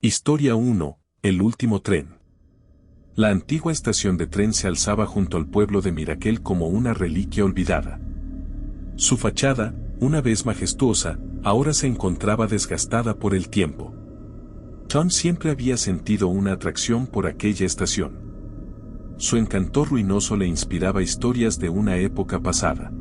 Historia 1. El último tren. La antigua estación de tren se alzaba junto al pueblo de Mirakel como una reliquia olvidada. Su fachada, una vez majestuosa, ahora se encontraba desgastada por el tiempo. Tom siempre había sentido una atracción por aquella estación. Su encanto ruinoso le inspiraba historias de una época pasada.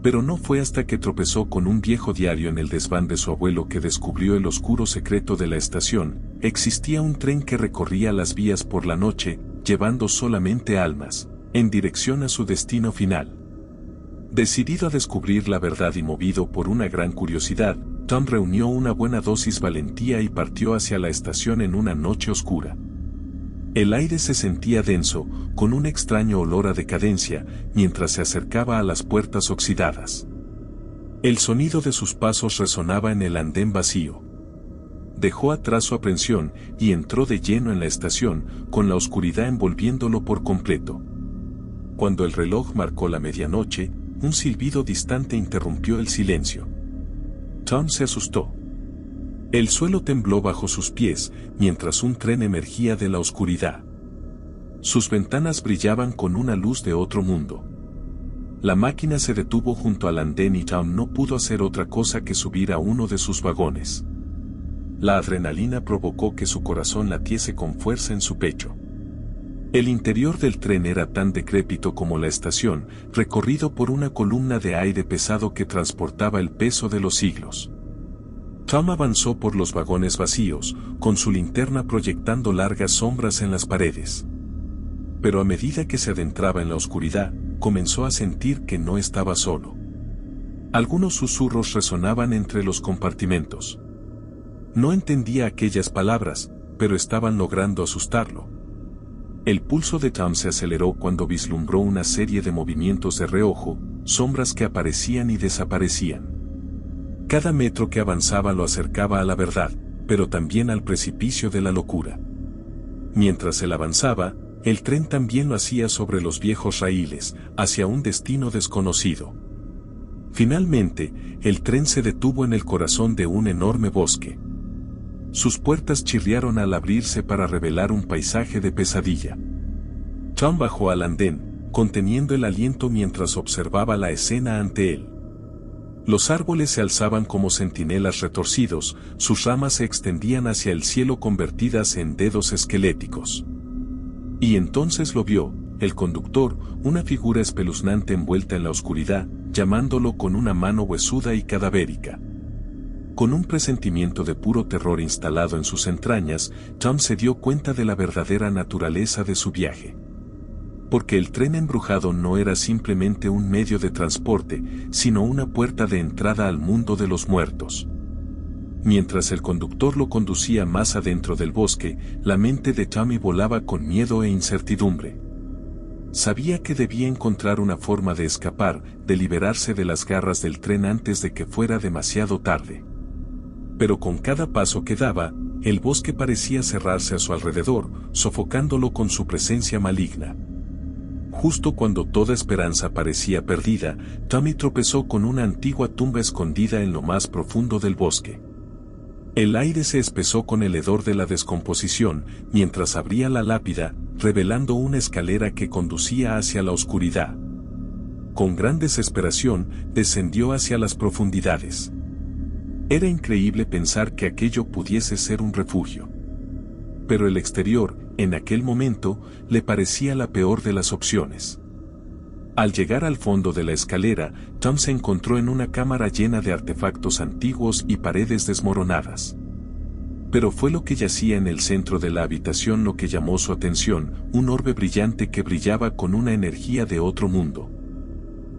Pero no fue hasta que tropezó con un viejo diario en el desván de su abuelo que descubrió el oscuro secreto de la estación. Existía un tren que recorría las vías por la noche, llevando solamente almas, en dirección a su destino final. Decidido a descubrir la verdad y movido por una gran curiosidad, Tom reunió una buena dosis valentía y partió hacia la estación en una noche oscura. El aire se sentía denso, con un extraño olor a decadencia, mientras se acercaba a las puertas oxidadas. El sonido de sus pasos resonaba en el andén vacío. Dejó atrás su aprensión y entró de lleno en la estación, con la oscuridad envolviéndolo por completo. Cuando el reloj marcó la medianoche, un silbido distante interrumpió el silencio. Tom se asustó. El suelo tembló bajo sus pies, mientras un tren emergía de la oscuridad. Sus ventanas brillaban con una luz de otro mundo. La máquina se detuvo junto al andén y Tom no pudo hacer otra cosa que subir a uno de sus vagones. La adrenalina provocó que su corazón latiese con fuerza en su pecho. El interior del tren era tan decrépito como la estación, recorrido por una columna de aire pesado que transportaba el peso de los siglos. Tom avanzó por los vagones vacíos, con su linterna proyectando largas sombras en las paredes. Pero a medida que se adentraba en la oscuridad, comenzó a sentir que no estaba solo. Algunos susurros resonaban entre los compartimentos. No entendía aquellas palabras, pero estaban logrando asustarlo. El pulso de Tom se aceleró cuando vislumbró una serie de movimientos de reojo, sombras que aparecían y desaparecían. Cada metro que avanzaba lo acercaba a la verdad, pero también al precipicio de la locura. Mientras él avanzaba, el tren también lo hacía sobre los viejos raíles, hacia un destino desconocido. Finalmente, el tren se detuvo en el corazón de un enorme bosque. Sus puertas chirriaron al abrirse para revelar un paisaje de pesadilla. Tom bajó al andén, conteniendo el aliento mientras observaba la escena ante él. Los árboles se alzaban como centinelas retorcidos, sus ramas se extendían hacia el cielo convertidas en dedos esqueléticos. Y entonces lo vio, el conductor, una figura espeluznante envuelta en la oscuridad, llamándolo con una mano huesuda y cadavérica. Con un presentimiento de puro terror instalado en sus entrañas, Tom se dio cuenta de la verdadera naturaleza de su viaje. Porque el tren embrujado no era simplemente un medio de transporte, sino una puerta de entrada al mundo de los muertos. Mientras el conductor lo conducía más adentro del bosque, la mente de Tommy volaba con miedo e incertidumbre. Sabía que debía encontrar una forma de escapar, de liberarse de las garras del tren antes de que fuera demasiado tarde. Pero con cada paso que daba, el bosque parecía cerrarse a su alrededor, sofocándolo con su presencia maligna. Justo cuando toda esperanza parecía perdida, Tommy tropezó con una antigua tumba escondida en lo más profundo del bosque. El aire se espesó con el hedor de la descomposición, mientras abría la lápida, revelando una escalera que conducía hacia la oscuridad. Con gran desesperación, descendió hacia las profundidades. Era increíble pensar que aquello pudiese ser un refugio. Pero el exterior, en aquel momento, le parecía la peor de las opciones. Al llegar al fondo de la escalera, Tom se encontró en una cámara llena de artefactos antiguos y paredes desmoronadas. Pero fue lo que yacía en el centro de la habitación lo que llamó su atención, un orbe brillante que brillaba con una energía de otro mundo.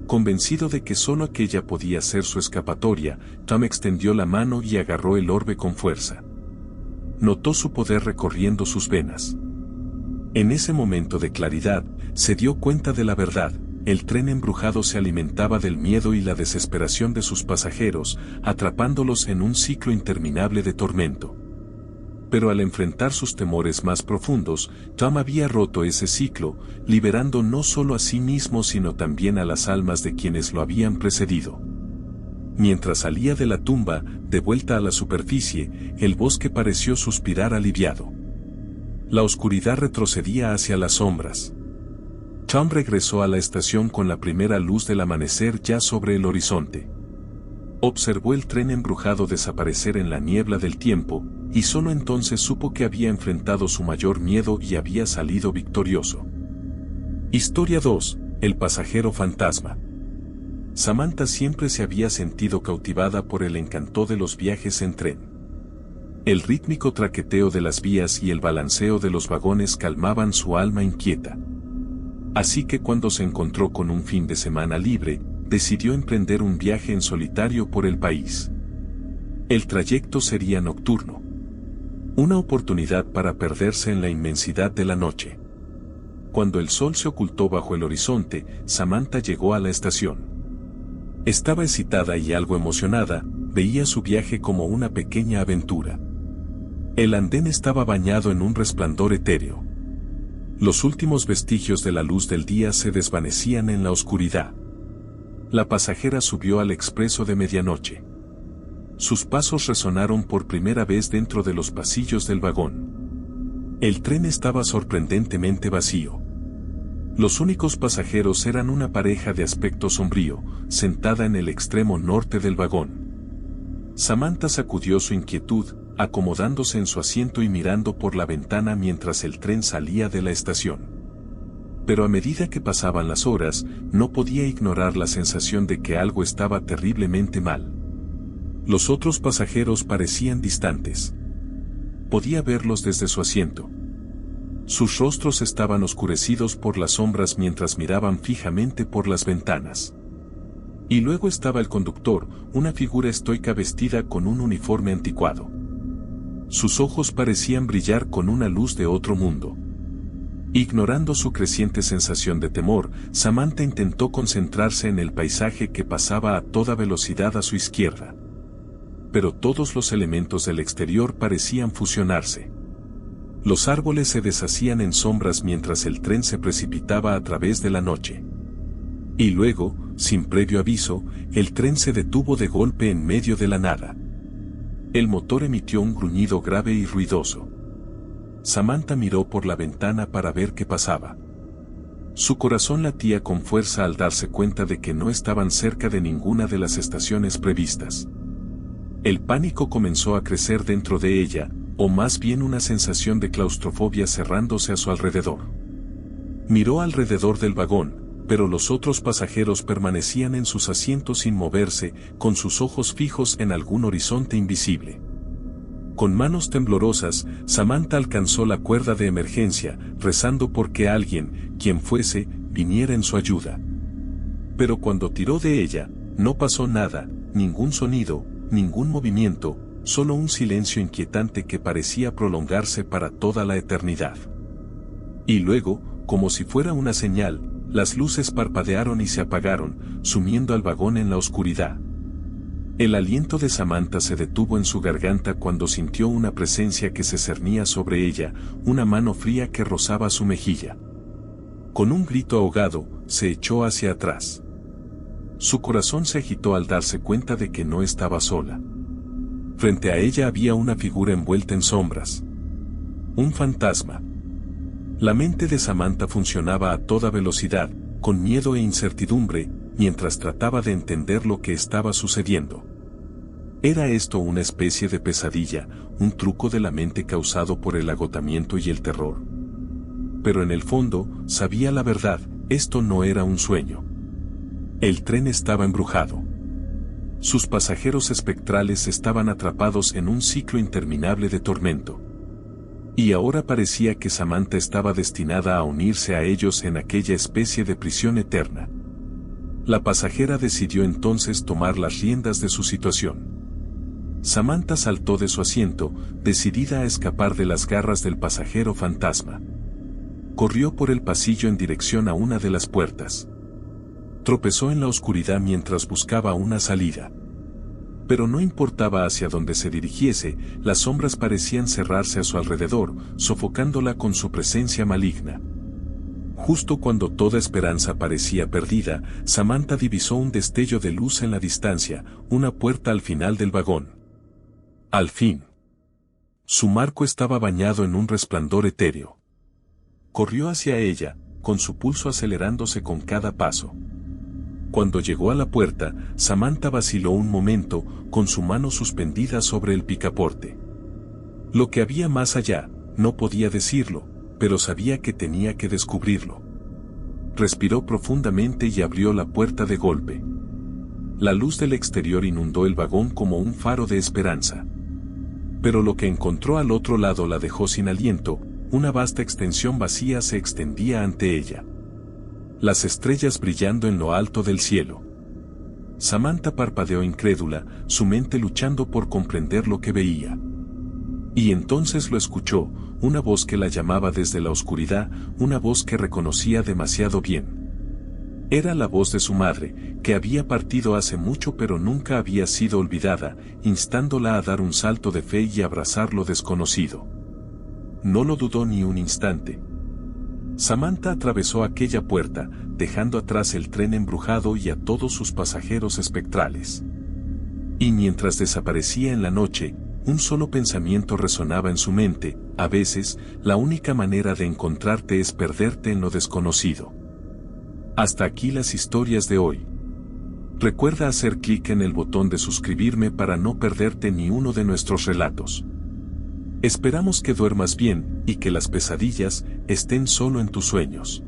Convencido de que solo aquella podía ser su escapatoria, Tom extendió la mano y agarró el orbe con fuerza. Notó su poder recorriendo sus venas. En ese momento de claridad, se dio cuenta de la verdad. El tren embrujado se alimentaba del miedo y la desesperación de sus pasajeros, atrapándolos en un ciclo interminable de tormento. Pero al enfrentar sus temores más profundos, Tom había roto ese ciclo, liberando no solo a sí mismo sino también a las almas de quienes lo habían precedido. Mientras salía de la tumba, de vuelta a la superficie, el bosque pareció suspirar aliviado. La oscuridad retrocedía hacia las sombras. Cham regresó a la estación con la primera luz del amanecer ya sobre el horizonte. Observó el tren embrujado desaparecer en la niebla del tiempo, y solo entonces supo que había enfrentado su mayor miedo y había salido victorioso. Historia 2. El pasajero fantasma. Samantha siempre se había sentido cautivada por el encanto de los viajes en tren. El rítmico traqueteo de las vías y el balanceo de los vagones calmaban su alma inquieta. Así que cuando se encontró con un fin de semana libre, decidió emprender un viaje en solitario por el país. El trayecto sería nocturno. Una oportunidad para perderse en la inmensidad de la noche. Cuando el sol se ocultó bajo el horizonte, Samantha llegó a la estación. Estaba excitada y algo emocionada, veía su viaje como una pequeña aventura. El andén estaba bañado en un resplandor etéreo. Los últimos vestigios de la luz del día se desvanecían en la oscuridad. La pasajera subió al expreso de medianoche. Sus pasos resonaron por primera vez dentro de los pasillos del vagón. El tren estaba sorprendentemente vacío. Los únicos pasajeros eran una pareja de aspecto sombrío, sentada en el extremo norte del vagón. Samantha sacudió su inquietud, acomodándose en su asiento y mirando por la ventana mientras el tren salía de la estación. Pero a medida que pasaban las horas, no podía ignorar la sensación de que algo estaba terriblemente mal. Los otros pasajeros parecían distantes. Podía verlos desde su asiento. Sus rostros estaban oscurecidos por las sombras mientras miraban fijamente por las ventanas. Y luego estaba el conductor, una figura estoica vestida con un uniforme anticuado. Sus ojos parecían brillar con una luz de otro mundo. Ignorando su creciente sensación de temor, Samantha intentó concentrarse en el paisaje que pasaba a toda velocidad a su izquierda. Pero todos los elementos del exterior parecían fusionarse. Los árboles se deshacían en sombras mientras el tren se precipitaba a través de la noche. Y luego, sin previo aviso, el tren se detuvo de golpe en medio de la nada. El motor emitió un gruñido grave y ruidoso. Samantha miró por la ventana para ver qué pasaba. Su corazón latía con fuerza al darse cuenta de que no estaban cerca de ninguna de las estaciones previstas. El pánico comenzó a crecer dentro de ella, o más bien una sensación de claustrofobia cerrándose a su alrededor. Miró alrededor del vagón, pero los otros pasajeros permanecían en sus asientos sin moverse, con sus ojos fijos en algún horizonte invisible. Con manos temblorosas, Samantha alcanzó la cuerda de emergencia, rezando por que alguien, quien fuese, viniera en su ayuda. Pero cuando tiró de ella, no pasó nada, ningún sonido, ningún movimiento, solo un silencio inquietante que parecía prolongarse para toda la eternidad. Y luego, como si fuera una señal, las luces parpadearon y se apagaron, sumiendo al vagón en la oscuridad. El aliento de Samantha se detuvo en su garganta cuando sintió una presencia que se cernía sobre ella, una mano fría que rozaba su mejilla. Con un grito ahogado, se echó hacia atrás. Su corazón se agitó al darse cuenta de que no estaba sola. Frente a ella había una figura envuelta en sombras. Un fantasma. La mente de Samantha funcionaba a toda velocidad, con miedo e incertidumbre, mientras trataba de entender lo que estaba sucediendo. ¿Era esto una especie de pesadilla, un truco de la mente causado por el agotamiento y el terror? Pero en el fondo, sabía la verdad, esto no era un sueño. El tren estaba embrujado. Sus pasajeros espectrales estaban atrapados en un ciclo interminable de tormento. Y ahora parecía que Samantha estaba destinada a unirse a ellos en aquella especie de prisión eterna. La pasajera decidió entonces tomar las riendas de su situación. Samantha saltó de su asiento, decidida a escapar de las garras del pasajero fantasma. Corrió por el pasillo en dirección a una de las puertas. Tropezó en la oscuridad mientras buscaba una salida. Pero no importaba hacia dónde se dirigiese, las sombras parecían cerrarse a su alrededor, sofocándola con su presencia maligna. Justo cuando toda esperanza parecía perdida, Samantha divisó un destello de luz en la distancia, una puerta al final del vagón. Al fin. Su marco estaba bañado en un resplandor etéreo. Corrió hacia ella, con su pulso acelerándose con cada paso. Cuando llegó a la puerta, Samantha vaciló un momento, con su mano suspendida sobre el picaporte. Lo que había más allá, no podía decirlo, pero sabía que tenía que descubrirlo. Respiró profundamente y abrió la puerta de golpe. La luz del exterior inundó el vagón como un faro de esperanza. Pero lo que encontró al otro lado la dejó sin aliento, una vasta extensión vacía se extendía ante ella. Las estrellas brillando en lo alto del cielo. Samantha parpadeó incrédula, su mente luchando por comprender lo que veía. Y entonces lo escuchó, una voz que la llamaba desde la oscuridad, una voz que reconocía demasiado bien. Era la voz de su madre, que había partido hace mucho pero nunca había sido olvidada, instándola a dar un salto de fe y abrazar lo desconocido. No lo dudó ni un instante. Samantha atravesó aquella puerta, dejando atrás el tren embrujado y a todos sus pasajeros espectrales. Y mientras desaparecía en la noche, un solo pensamiento resonaba en su mente: a veces, la única manera de encontrarte es perderte en lo desconocido. Hasta aquí las historias de hoy. Recuerda hacer clic en el botón de suscribirme para no perderte ni uno de nuestros relatos. Esperamos que duermas bien y que las pesadillas estén solo en tus sueños.